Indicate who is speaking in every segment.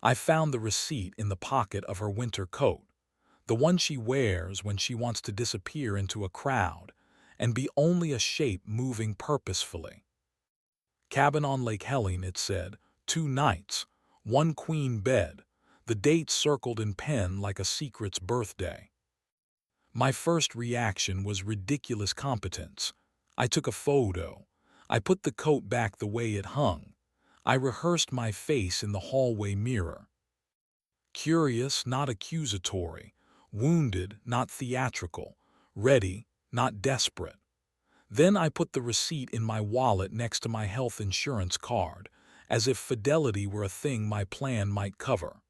Speaker 1: I found the receipt in the pocket of her winter coat, the one she wears when she wants to disappear into a crowd and be only a shape moving purposefully. Cabin on Lake Helene, it said, 2 nights, 1 queen bed, the date circled in pen like a secret's birthday. My first reaction was ridiculous competence. I took a photo. I put the coat back the way it hung. I rehearsed my face in the hallway mirror. Curious, not accusatory. Wounded, not theatrical. Ready, not desperate. Then I put the receipt in my wallet next to my health insurance card, as if fidelity were a thing my plan might cover.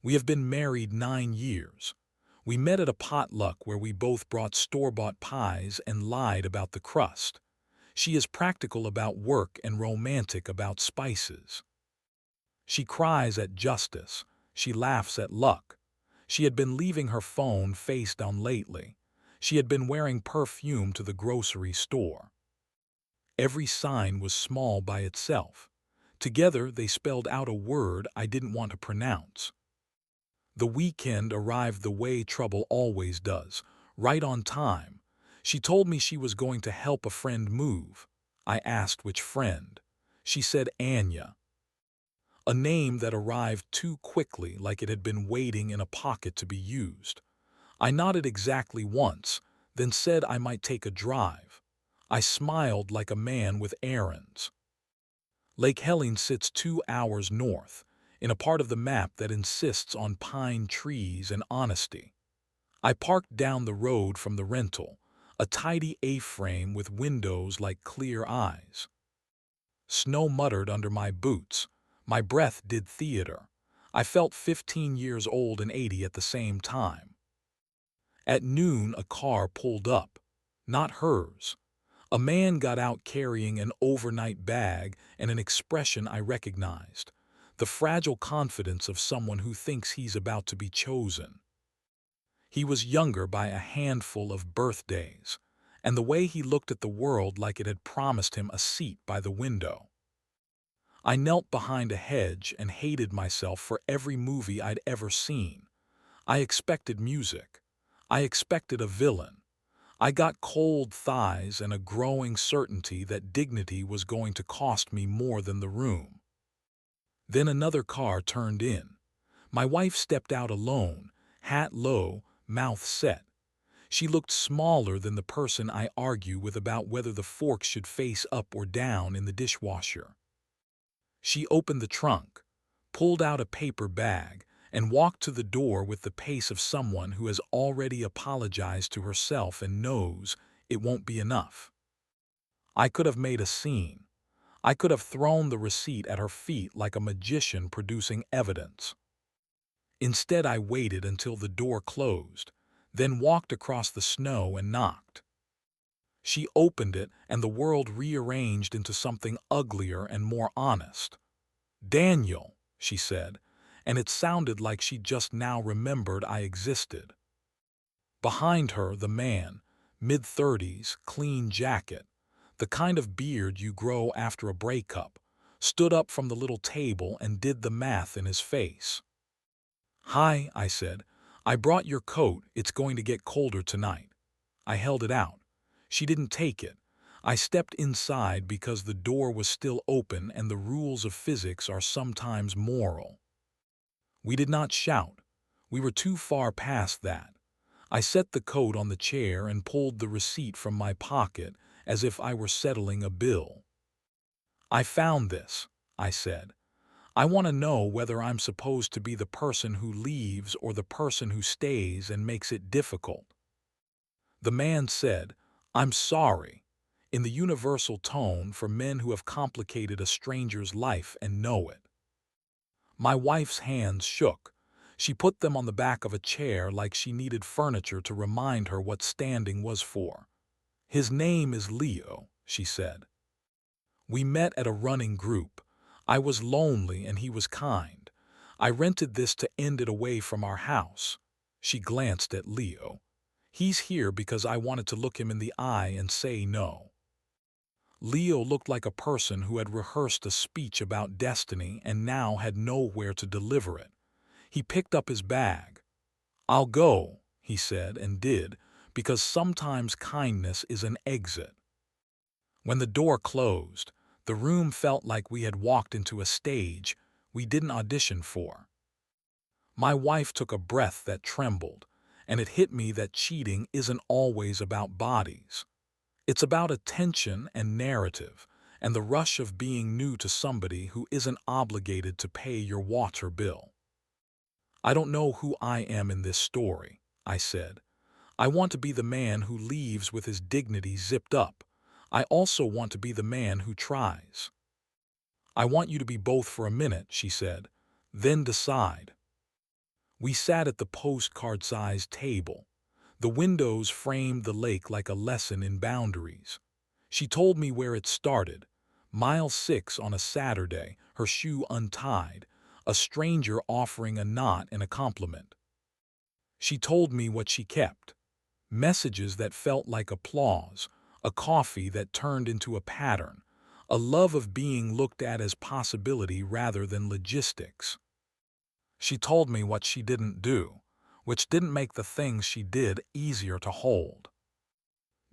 Speaker 1: We have been married 9 years. We met at a potluck where we both brought store-bought pies and lied about the crust. She is practical about work and romantic about spices. She cries at justice. She laughs at luck. She had been leaving her phone face down lately. She had been wearing perfume to the grocery store. Every sign was small by itself. Together they spelled out a word I didn't want to pronounce. The weekend arrived the way trouble always does, right on time. She told me she was going to help a friend move. I asked which friend. She said Anya. A name that arrived too quickly, like it had been waiting in a pocket to be used. I nodded exactly once, then said I might take a drive. I smiled like a man with errands. Lake Helene sits 2 hours north, in a part of the map that insists on pine trees and honesty. I parked down the road from the rental, a tidy A-frame with windows like clear eyes. Snow muttered under my boots. My breath did theater. I felt 15 years old and 80 at the same time. At noon, a car pulled up. Not hers. A man got out carrying an overnight bag and an expression I recognized. The fragile confidence of someone who thinks he's about to be chosen. He was younger by a handful of birthdays, and the way he looked at the world like it had promised him a seat by the window. I knelt behind a hedge and hated myself for every movie I'd ever seen. I expected music. I expected a villain. I got cold thighs and a growing certainty that dignity was going to cost me more than the room. Then another car turned in. My wife stepped out alone, hat low, mouth set. She looked smaller than the person I argue with about whether the forks should face up or down in the dishwasher. She opened the trunk, pulled out a paper bag, and walked to the door with the pace of someone who has already apologized to herself and knows it won't be enough. I could have made a scene. I could have thrown the receipt at her feet like a magician producing evidence. Instead, I waited until the door closed, then walked across the snow and knocked. She opened it, and the world rearranged into something uglier and more honest. "Daniel," she said, and it sounded like she just now remembered I existed. Behind her, the man, mid-30s, clean jacket, the kind of beard you grow after a breakup, stood up from the little table and did the math in his face. "Hi," I said. "I brought your coat. It's going to get colder tonight." I held it out. She didn't take it. I stepped inside because the door was still open and the rules of physics are sometimes moral. We did not shout. We were too far past that. I set the coat on the chair and pulled the receipt from my pocket as if I were settling a bill. "I found this," I said. "I want to know whether I'm supposed to be the person who leaves or the person who stays and makes it difficult." The man said, "I'm sorry," in the universal tone for men who have complicated a stranger's life and know it. My wife's hands shook. She put them on the back of a chair like she needed furniture to remind her what standing was for. "His name is Leo," she said. "We met at a running group. I was lonely and he was kind. I rented this to end it away from our house." She glanced at Leo. "He's here because I wanted to look him in the eye and say no." Leo looked like a person who had rehearsed a speech about destiny and now had nowhere to deliver it. He picked up his bag. "I'll go," he said, and did, because sometimes kindness is an exit. When the door closed, the room felt like we had walked into a stage we didn't audition for. My wife took a breath that trembled, and it hit me that cheating isn't always about bodies. It's about attention and narrative, and the rush of being new to somebody who isn't obligated to pay your water bill. "I don't know who I am in this story," I said. "I want to be the man who leaves with his dignity zipped up. I also want to be the man who tries." "I want you to be both for a minute," she said. "Then decide." We sat at the postcard-sized table. The windows framed the lake like a lesson in boundaries. She told me where it started. Mile 6 on a Saturday, her shoe untied, a stranger offering a knot and a compliment. She told me what she kept. Messages that felt like applause, a coffee that turned into a pattern, a love of being looked at as possibility rather than logistics. She told me what she didn't do, which didn't make the things she did easier to hold.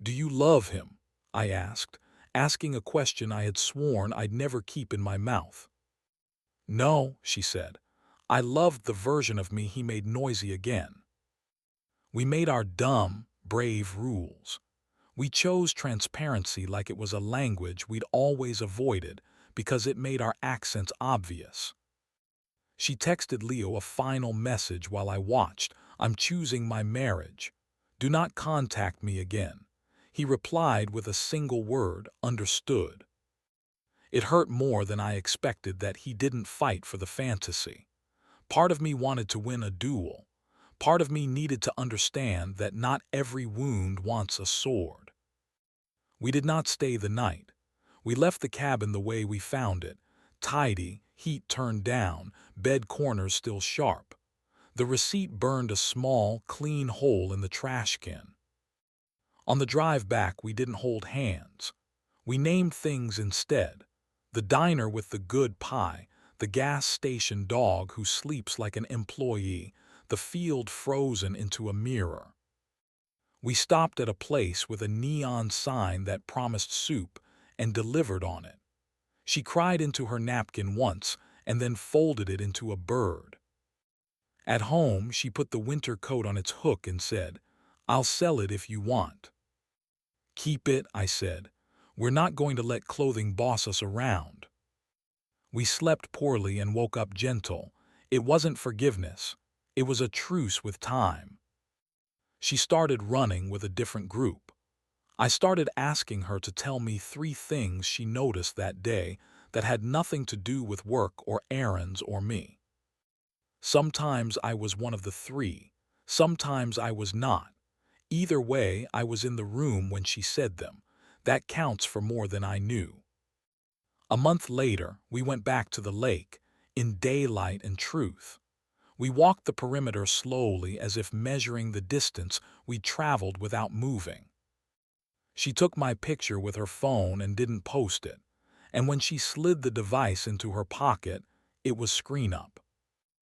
Speaker 1: "Do you love him?" I asked, asking a question I had sworn I'd never keep in my mouth. "No," she said. "I loved the version of me he made noisy again." We made our dumb, brave rules. We chose transparency like it was a language we'd always avoided because it made our accents obvious. She texted Leo a final message while I watched. "I'm choosing my marriage. Do not contact me again." He replied with a single word, "Understood." It hurt more than I expected that he didn't fight for the fantasy. Part of me wanted to win a duel. Part of me needed to understand that not every wound wants a sword. We did not stay the night. We left the cabin the way we found it, tidy, heat turned down, bed corners still sharp. The receipt burned a small, clean hole in the trash can. On the drive back, we didn't hold hands. We named things instead. The diner with the good pie, the gas station dog who sleeps like an employee, the field frozen into a mirror. We stopped at a place with a neon sign that promised soup and delivered on it. She cried into her napkin once and then folded it into a bird. At home, she put the winter coat on its hook and said, "I'll sell it if you want." "Keep it," I said. "We're not going to let clothing boss us around." We slept poorly and woke up gentle. It wasn't forgiveness. It was a truce with time. She started running with a different group. I started asking her to tell me 3 things she noticed that day that had nothing to do with work or errands or me. Sometimes I was one of the 3. Sometimes I was not. Either way, I was in the room when she said them. That counts for more than I knew. A month later, we went back to the lake, in daylight and truth. We walked the perimeter slowly as if measuring the distance we'd traveled without moving. She took my picture with her phone and didn't post it, and when she slid the device into her pocket, it was screen up.